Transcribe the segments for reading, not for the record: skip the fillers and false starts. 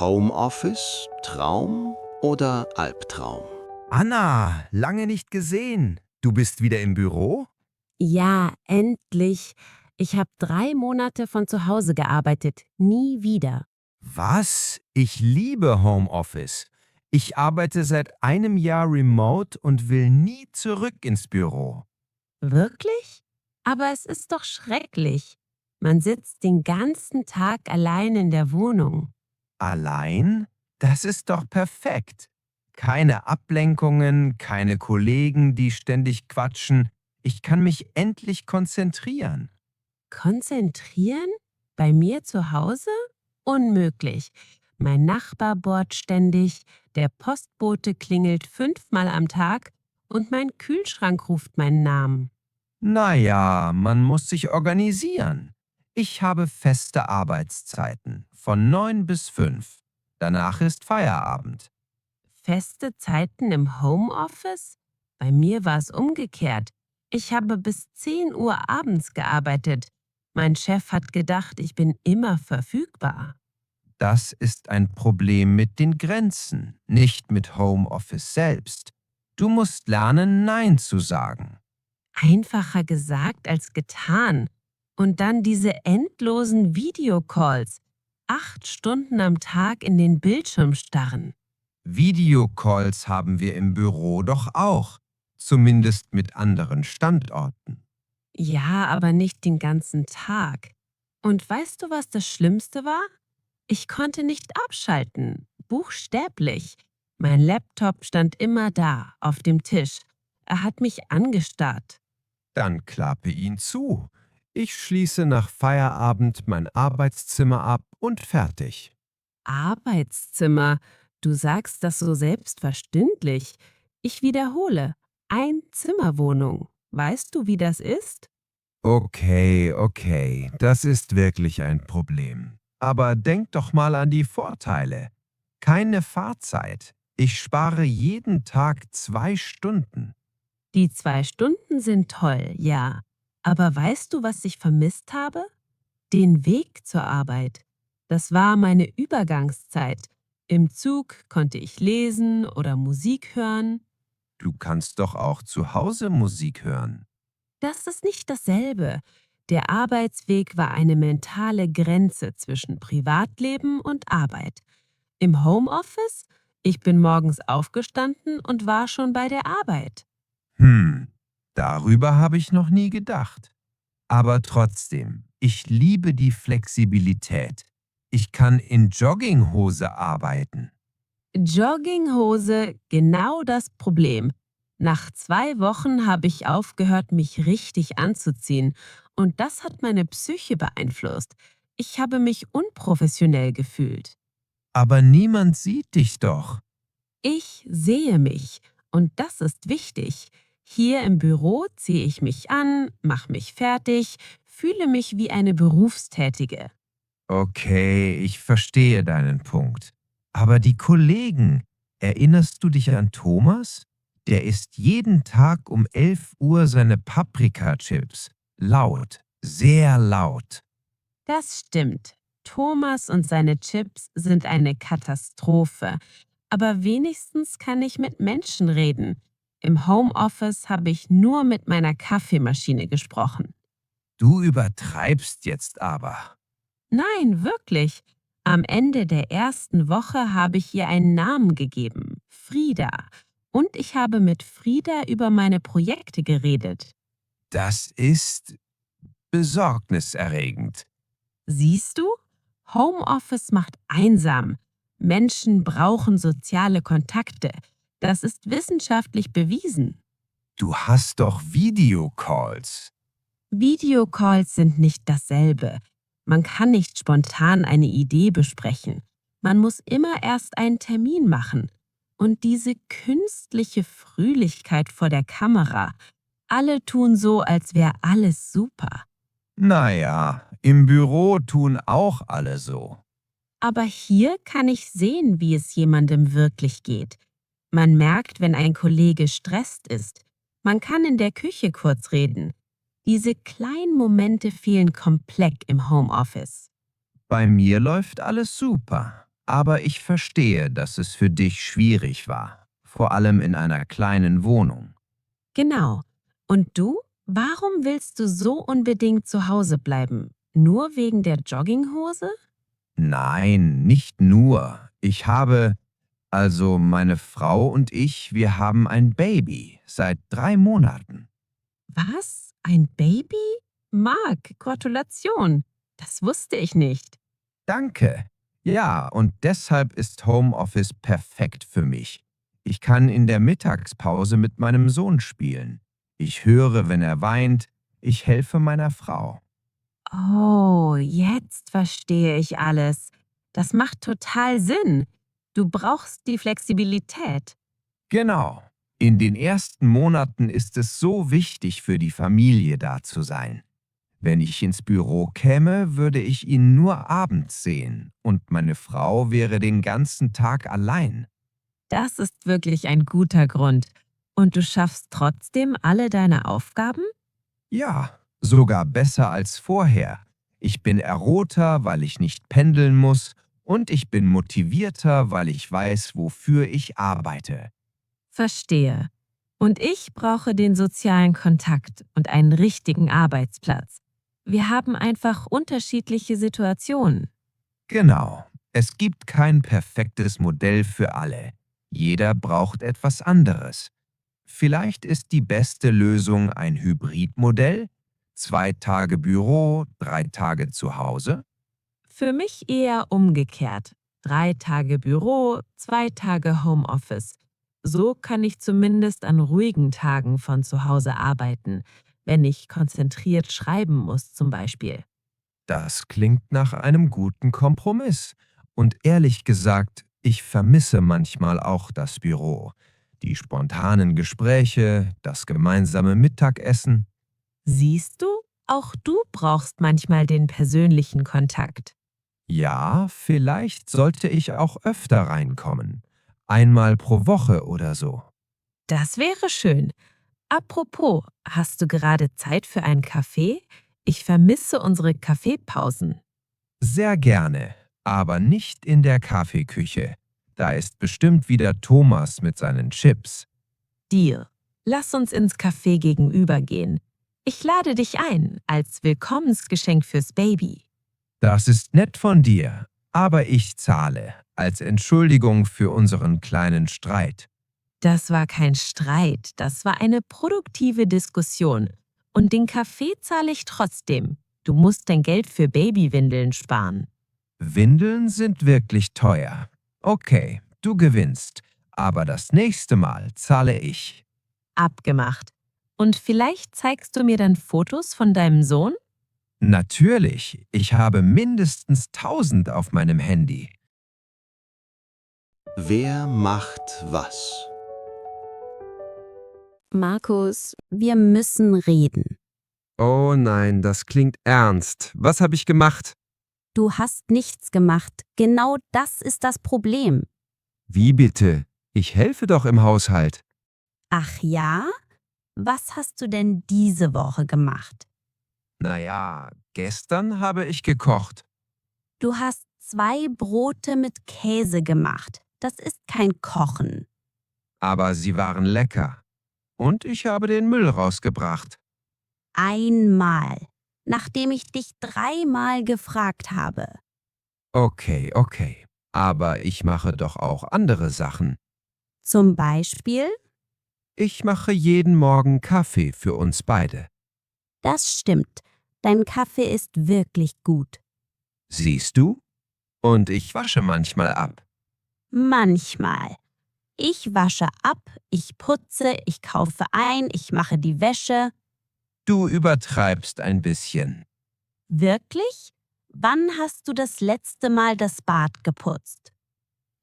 Homeoffice, Traum oder Albtraum? Anna, lange nicht gesehen. Du bist wieder im Büro? Ja, endlich. Ich habe 3 Monate von zu Hause gearbeitet. Nie wieder. Was? Ich liebe Homeoffice. Ich arbeite seit einem Jahr remote und will nie zurück ins Büro. Wirklich? Aber es ist doch schrecklich. Man sitzt den ganzen Tag allein in der Wohnung. Allein? Das ist doch perfekt. Keine Ablenkungen, keine Kollegen, die ständig quatschen. Ich kann mich endlich konzentrieren. Konzentrieren? Bei mir zu Hause? Unmöglich. Mein Nachbar bohrt ständig, der Postbote klingelt 5-mal am Tag und mein Kühlschrank ruft meinen Namen. Naja, man muss sich organisieren. Ich habe feste Arbeitszeiten von 9 bis 5. Danach ist Feierabend. Feste Zeiten im Homeoffice? Bei mir war es umgekehrt. Ich habe bis 10 Uhr abends gearbeitet. Mein Chef hat gedacht, ich bin immer verfügbar. Das ist ein Problem mit den Grenzen, nicht mit Homeoffice selbst. Du musst lernen, Nein zu sagen. Einfacher gesagt als getan. Und dann diese endlosen Videocalls. 8 Stunden am Tag in den Bildschirm starren. Videocalls haben wir im Büro doch auch, zumindest mit anderen Standorten. Ja, aber nicht den ganzen Tag. Und weißt du, was das Schlimmste war? Ich konnte nicht abschalten, buchstäblich. Mein Laptop stand immer da, auf dem Tisch. Er hat mich angestarrt. Dann klappe ihn zu. Ich schließe nach Feierabend mein Arbeitszimmer ab und fertig. Arbeitszimmer, du sagst das so selbstverständlich. Ich wiederhole, Einzimmerwohnung. Weißt du, wie das ist? Okay, das ist wirklich ein Problem. Aber denk doch mal an die Vorteile. Keine Fahrzeit. Ich spare jeden Tag 2 Stunden. Die 2 Stunden sind toll, ja. Aber weißt du, was ich vermisst habe? Den Weg zur Arbeit. Das war meine Übergangszeit. Im Zug konnte ich lesen oder Musik hören. Du kannst doch auch zu Hause Musik hören. Das ist nicht dasselbe. Der Arbeitsweg war eine mentale Grenze zwischen Privatleben und Arbeit. Im Homeoffice? Ich bin morgens aufgestanden und war schon bei der Arbeit. Hm, darüber habe ich noch nie gedacht. Aber trotzdem, ich liebe die Flexibilität. Ich kann in Jogginghose arbeiten. Jogginghose, genau das Problem. Nach 2 Wochen habe ich aufgehört, mich richtig anzuziehen. Und das hat meine Psyche beeinflusst. Ich habe mich unprofessionell gefühlt. Aber niemand sieht dich doch. Ich sehe mich. Und das ist wichtig. Hier im Büro ziehe ich mich an, mache mich fertig, fühle mich wie eine Berufstätige. Okay, ich verstehe deinen Punkt. Aber die Kollegen, erinnerst du dich an Thomas? Der isst jeden Tag um 11 Uhr seine Paprika-Chips. Laut, sehr laut. Das stimmt. Thomas und seine Chips sind eine Katastrophe. Aber wenigstens kann ich mit Menschen reden. Im Homeoffice habe ich nur mit meiner Kaffeemaschine gesprochen. Du übertreibst jetzt aber. Nein, wirklich. Am Ende der ersten Woche habe ich ihr einen Namen gegeben, Frieda. Und ich habe mit Frieda über meine Projekte geredet. Das ist besorgniserregend. Siehst du? Homeoffice macht einsam. Menschen brauchen soziale Kontakte. Das ist wissenschaftlich bewiesen. Du hast doch Videocalls. Videocalls sind nicht dasselbe. Man kann nicht spontan eine Idee besprechen. Man muss immer erst einen Termin machen. Und diese künstliche Fröhlichkeit vor der Kamera. Alle tun so, als wäre alles super. Naja, im Büro tun auch alle so. Aber hier kann ich sehen, wie es jemandem wirklich geht. Man merkt, wenn ein Kollege stresst ist. Man kann in der Küche kurz reden. Diese kleinen Momente fehlen komplett im Homeoffice. Bei mir läuft alles super. Aber ich verstehe, dass es für dich schwierig war, vor allem in einer kleinen Wohnung. Genau. Und du? Warum willst du so unbedingt zu Hause bleiben? Nur wegen der Jogginghose? Nein, nicht nur. Also meine Frau und ich, wir haben ein Baby seit 3 Monaten. Was? Ein Baby? Marc, Gratulation. Das wusste ich nicht. Danke. Ja, und deshalb ist Homeoffice perfekt für mich. Ich kann in der Mittagspause mit meinem Sohn spielen. Ich höre, wenn er weint. Ich helfe meiner Frau. Oh, jetzt verstehe ich alles. Das macht total Sinn. Du brauchst die Flexibilität. Genau. In den ersten Monaten ist es so wichtig für die Familie da zu sein. Wenn ich ins Büro käme, würde ich ihn nur abends sehen und meine Frau wäre den ganzen Tag allein. Das ist wirklich ein guter Grund. Und du schaffst trotzdem alle deine Aufgaben? Ja, sogar besser als vorher. Ich bin erhoter, weil ich nicht pendeln muss und ich bin motivierter, weil ich weiß, wofür ich arbeite. Verstehe. Und ich brauche den sozialen Kontakt und einen richtigen Arbeitsplatz. Wir haben einfach unterschiedliche Situationen. Genau, es gibt kein perfektes Modell für alle. Jeder braucht etwas anderes. Vielleicht ist die beste Lösung ein Hybridmodell, 2 Tage Büro, 3 Tage zu Hause. Für mich eher umgekehrt. 3 Tage Büro, 2 Tage Homeoffice. So kann ich zumindest an ruhigen Tagen von zu Hause arbeiten, wenn ich konzentriert schreiben muss zum Beispiel. Das klingt nach einem guten Kompromiss. Und ehrlich gesagt, ich vermisse manchmal auch das Büro. Die spontanen Gespräche, das gemeinsame Mittagessen. Siehst du, auch du brauchst manchmal den persönlichen Kontakt. Ja, vielleicht sollte ich auch öfter reinkommen. Einmal pro Woche oder so. Das wäre schön. Apropos, hast du gerade Zeit für einen Kaffee? Ich vermisse unsere Kaffeepausen. Sehr gerne, aber nicht in der Kaffeeküche. Da ist bestimmt wieder Thomas mit seinen Chips. Deal. Lass uns ins Café gegenüber gehen. Ich lade dich ein als Willkommensgeschenk fürs Baby. Das ist nett von dir, aber ich zahle als Entschuldigung für unseren kleinen Streit. Das war kein Streit, das war eine produktive Diskussion. Und den Kaffee zahle ich trotzdem. Du musst dein Geld für Babywindeln sparen. Windeln sind wirklich teuer. Okay, du gewinnst, aber das nächste Mal zahle ich. Abgemacht. Und vielleicht zeigst du mir dann Fotos von deinem Sohn? Natürlich, ich habe mindestens 1000 auf meinem Handy. Wer macht was? Markus, wir müssen reden. Oh nein, das klingt ernst. Was habe ich gemacht? Du hast nichts gemacht. Genau das ist das Problem. Wie bitte? Ich helfe doch im Haushalt. Ach ja? Was hast du denn diese Woche gemacht? Naja, gestern habe ich gekocht. Du hast 2 Brote mit Käse gemacht. Das ist kein Kochen. Aber sie waren lecker. Und ich habe den Müll rausgebracht. Einmal, nachdem ich dich 3-mal gefragt habe. Okay. Aber ich mache doch auch andere Sachen. Zum Beispiel? Ich mache jeden Morgen Kaffee für uns beide. Das stimmt. Dein Kaffee ist wirklich gut. Siehst du? Und ich wasche manchmal ab. Manchmal. Ich wasche ab, ich putze, ich kaufe ein, ich mache die Wäsche. Du übertreibst ein bisschen. Wirklich? Wann hast du das letzte Mal das Bad geputzt?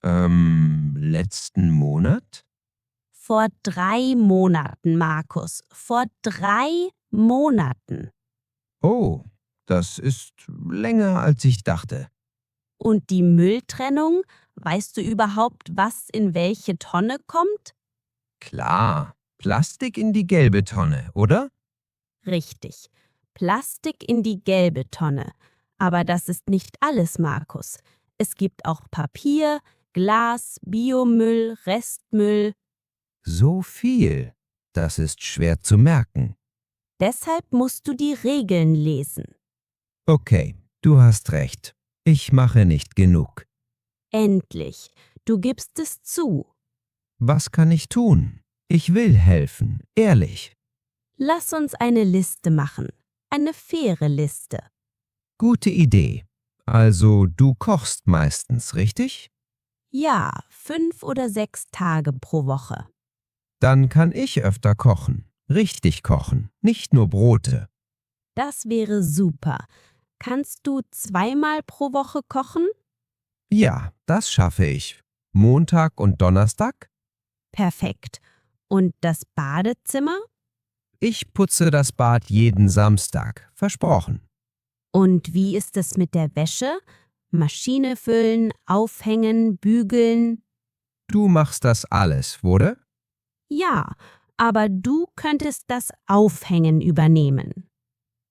Letzten Monat? Vor 3 Monaten, Markus. Vor 3 Monaten. Oh, das ist länger als ich dachte. Und die Mülltrennung? Weißt du überhaupt, was in welche Tonne kommt? Klar, Plastik in die gelbe Tonne, oder? Richtig. Plastik in die gelbe Tonne. Aber das ist nicht alles, Markus. Es gibt auch Papier, Glas, Biomüll, Restmüll. So viel. Das ist schwer zu merken. Deshalb musst du die Regeln lesen. Okay, du hast recht. Ich mache nicht genug. Endlich, du gibst es zu. Was kann ich tun? Ich will helfen, ehrlich. Lass uns eine Liste machen. Eine faire Liste. Gute Idee. Also, du kochst meistens, richtig? Ja, 5 oder 6 Tage pro Woche. Dann kann ich öfter kochen. Richtig kochen, nicht nur Brote. Das wäre super. Kannst du 2-mal pro Woche kochen? Ja, das schaffe ich. Montag und Donnerstag? Perfekt. Und das Badezimmer? Ich putze das Bad jeden Samstag, versprochen. Und wie ist es mit der Wäsche? Maschine füllen, aufhängen, bügeln? Du machst das alles, oder? Ja, aber du könntest das Aufhängen übernehmen.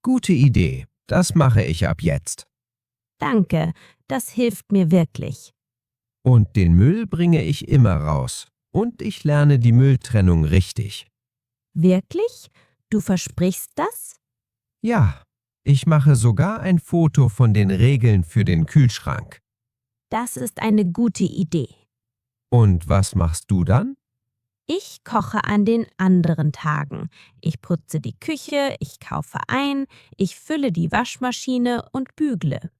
Gute Idee, das mache ich ab jetzt. Danke, das hilft mir wirklich. Und den Müll bringe ich immer raus. Und ich lerne die Mülltrennung richtig. Wirklich? Du versprichst das? Ja, ich mache sogar ein Foto von den Regeln für den Kühlschrank. Das ist eine gute Idee. Und was machst du dann? Ich koche an den anderen Tagen. Ich putze die Küche, ich kaufe ein, ich fülle die Waschmaschine und bügle.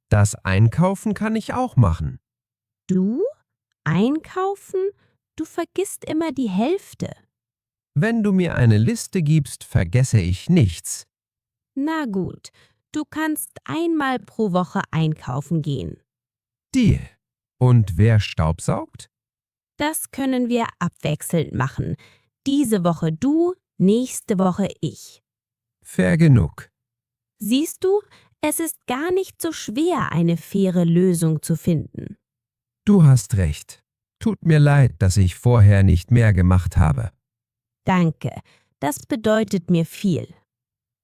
Das Einkaufen kann ich auch machen. Du? Einkaufen? Du vergisst immer die Hälfte. Wenn du mir eine Liste gibst, vergesse ich nichts. Na gut, du kannst 1-mal pro Woche einkaufen gehen. Deal. Und wer staubsaugt? Das können wir abwechselnd machen. Diese Woche du, nächste Woche ich. Fair genug. Siehst du, es ist gar nicht so schwer, eine faire Lösung zu finden. Du hast recht. Tut mir leid, dass ich vorher nicht mehr gemacht habe. Danke, das bedeutet mir viel.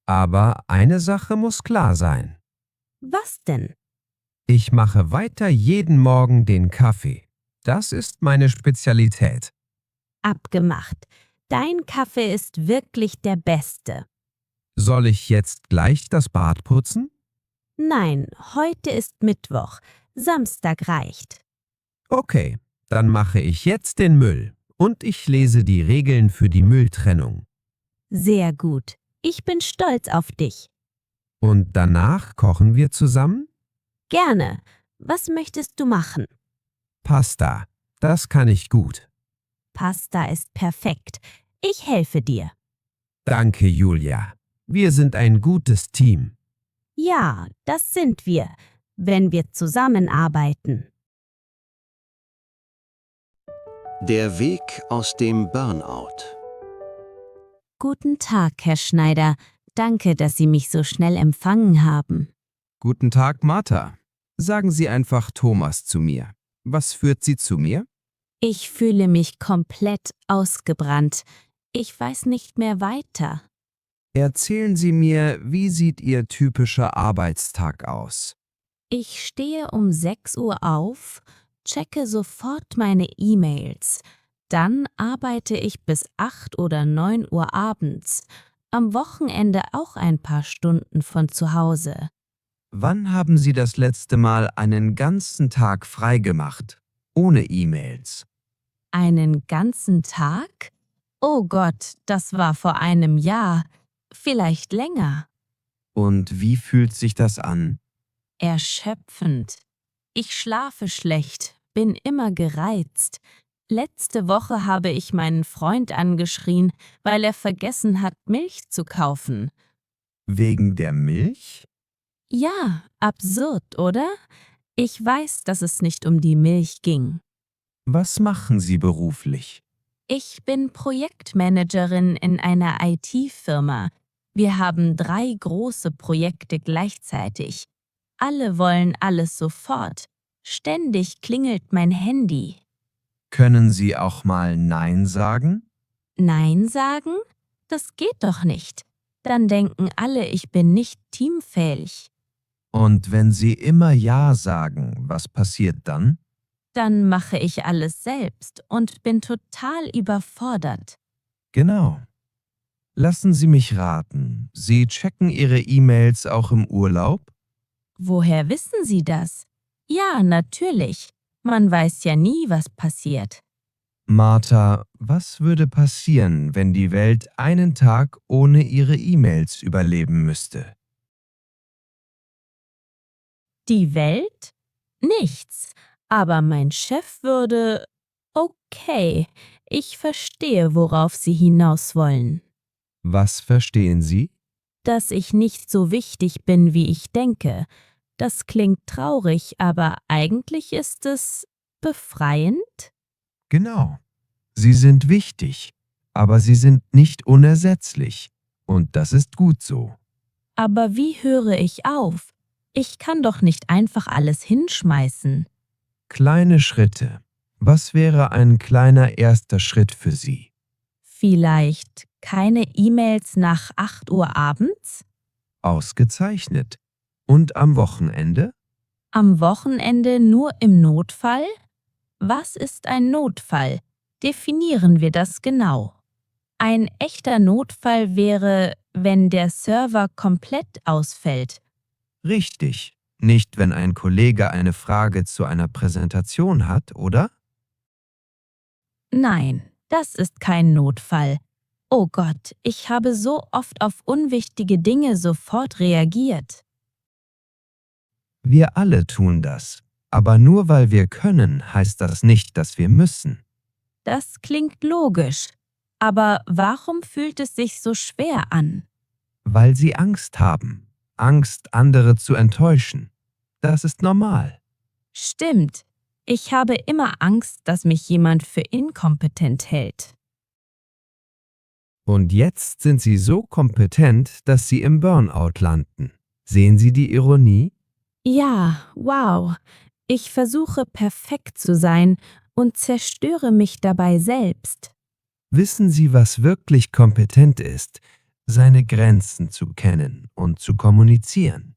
Aber eine Sache muss klar sein. Was denn? Ich mache weiter jeden Morgen den Kaffee. Das ist meine Spezialität. Abgemacht. Dein Kaffee ist wirklich der beste. Soll ich jetzt gleich das Bad putzen? Nein, heute ist Mittwoch. Samstag reicht. Okay, dann mache ich jetzt den Müll und ich lese die Regeln für die Mülltrennung. Sehr gut. Ich bin stolz auf dich. Und danach kochen wir zusammen? Gerne. Was möchtest du machen? Pasta, das kann ich gut. Pasta ist perfekt. Ich helfe dir. Danke, Julia. Wir sind ein gutes Team. Ja, das sind wir, wenn wir zusammenarbeiten. Der Weg aus dem Burnout. Guten Tag, Herr Schneider. Danke, dass Sie mich so schnell empfangen haben. Guten Tag, Martha. Sagen Sie einfach Thomas zu mir. Was führt Sie zu mir? Ich fühle mich komplett ausgebrannt. Ich weiß nicht mehr weiter. Erzählen Sie mir, wie sieht Ihr typischer Arbeitstag aus? Ich stehe um 6 Uhr auf, checke sofort meine E-Mails. Dann arbeite ich bis 8 oder 9 Uhr abends. Am Wochenende auch ein paar Stunden von zu Hause. Wann haben Sie das letzte Mal einen ganzen Tag frei gemacht, ohne E-Mails? Einen ganzen Tag? Oh Gott, das war vor einem Jahr. Vielleicht länger. Und wie fühlt sich das an? Erschöpfend. Ich schlafe schlecht, bin immer gereizt. Letzte Woche habe ich meinen Freund angeschrien, weil er vergessen hat, Milch zu kaufen. Wegen der Milch? Ja, absurd, oder? Ich weiß, dass es nicht um die Milch ging. Was machen Sie beruflich? Ich bin Projektmanagerin in einer IT-Firma. Wir haben 3 große Projekte gleichzeitig. Alle wollen alles sofort. Ständig klingelt mein Handy. Können Sie auch mal Nein sagen? Nein sagen? Das geht doch nicht. Dann denken alle, ich bin nicht teamfähig. Und wenn Sie immer Ja sagen, was passiert dann? Dann mache ich alles selbst und bin total überfordert. Genau. Lassen Sie mich raten. Sie checken Ihre E-Mails auch im Urlaub? Woher wissen Sie das? Ja, natürlich. Man weiß ja nie, was passiert. Martha, was würde passieren, wenn die Welt einen Tag ohne Ihre E-Mails überleben müsste? Die Welt? Nichts. Aber mein Chef würde... Okay, ich verstehe, worauf Sie hinaus wollen. Was verstehen Sie? Dass ich nicht so wichtig bin, wie ich denke. Das klingt traurig, aber eigentlich ist es befreiend? Genau. Sie sind wichtig, aber Sie sind nicht unersetzlich. Und das ist gut so. Aber wie höre ich auf? Ich kann doch nicht einfach alles hinschmeißen. Kleine Schritte. Was wäre ein kleiner erster Schritt für Sie? Vielleicht keine E-Mails nach 8 Uhr abends? Ausgezeichnet. Und am Wochenende? Am Wochenende nur im Notfall? Was ist ein Notfall? Definieren wir das genau. Ein echter Notfall wäre, wenn der Server komplett ausfällt. Richtig. Nicht, wenn ein Kollege eine Frage zu einer Präsentation hat, oder? Nein, das ist kein Notfall. Oh Gott, ich habe so oft auf unwichtige Dinge sofort reagiert. Wir alle tun das. Aber nur weil wir können, heißt das nicht, dass wir müssen. Das klingt logisch. Aber warum fühlt es sich so schwer an? Weil sie Angst haben. Angst, andere zu enttäuschen. Das ist normal. Stimmt. Ich habe immer Angst, dass mich jemand für inkompetent hält. Und jetzt sind Sie so kompetent, dass Sie im Burnout landen. Sehen Sie die Ironie? Ja, wow. Ich versuche perfekt zu sein und zerstöre mich dabei selbst. Wissen Sie, was wirklich kompetent ist? Seine Grenzen zu kennen und zu kommunizieren.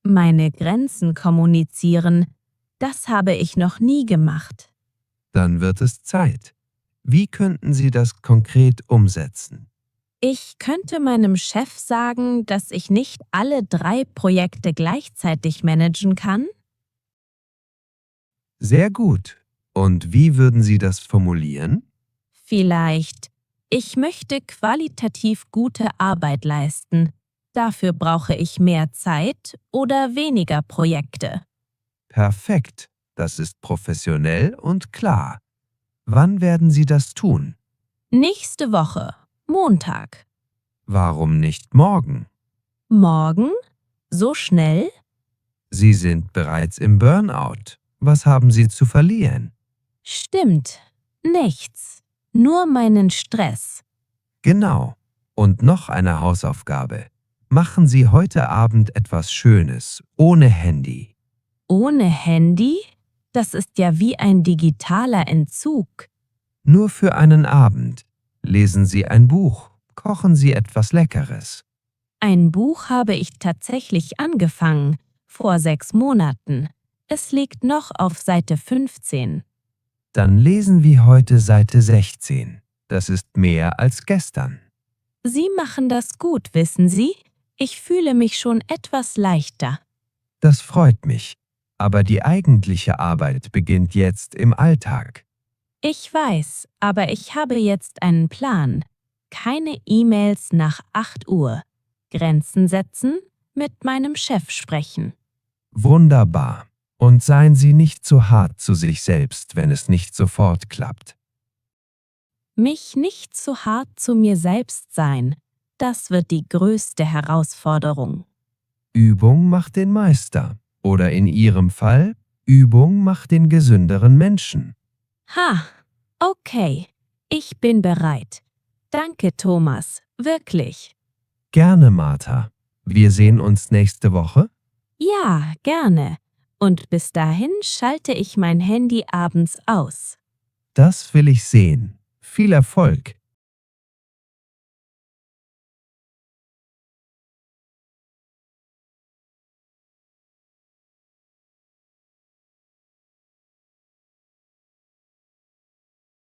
Meine Grenzen kommunizieren, das habe ich noch nie gemacht. Dann wird es Zeit. Wie könnten Sie das konkret umsetzen? Ich könnte meinem Chef sagen, dass ich nicht alle 3 Projekte gleichzeitig managen kann. Sehr gut. Und wie würden Sie das formulieren? Vielleicht, ich möchte qualitativ gute Arbeit leisten. Dafür brauche ich mehr Zeit oder weniger Projekte. Perfekt. Das ist professionell und klar. Wann werden Sie das tun? Nächste Woche, Montag. Warum nicht morgen? Morgen? So schnell? Sie sind bereits im Burnout. Was haben Sie zu verlieren? Stimmt, nichts. Nur meinen Stress. Genau. Und noch eine Hausaufgabe. Machen Sie heute Abend etwas Schönes, ohne Handy. Ohne Handy? Das ist ja wie ein digitaler Entzug. Nur für einen Abend. Lesen Sie ein Buch, kochen Sie etwas Leckeres. Ein Buch habe ich tatsächlich angefangen, vor 6 Monaten. Es liegt noch auf Seite 15. Dann lesen wir heute Seite 16. Das ist mehr als gestern. Sie machen das gut, wissen Sie? Ich fühle mich schon etwas leichter. Das freut mich. Aber die eigentliche Arbeit beginnt jetzt im Alltag. Ich weiß, aber ich habe jetzt einen Plan. Keine E-Mails nach 8 Uhr. Grenzen setzen, mit meinem Chef sprechen. Wunderbar. Und seien Sie nicht zu hart zu sich selbst, wenn es nicht sofort klappt. Mich nicht zu hart zu mir selbst sein, das wird die größte Herausforderung. Übung macht den Meister. Oder in Ihrem Fall, Übung macht den gesünderen Menschen. Ha, okay, ich bin bereit. Danke, Thomas, wirklich. Gerne, Martha. Wir sehen uns nächste Woche. Ja, gerne. Und bis dahin schalte ich mein Handy abends aus. Das will ich sehen. Viel Erfolg.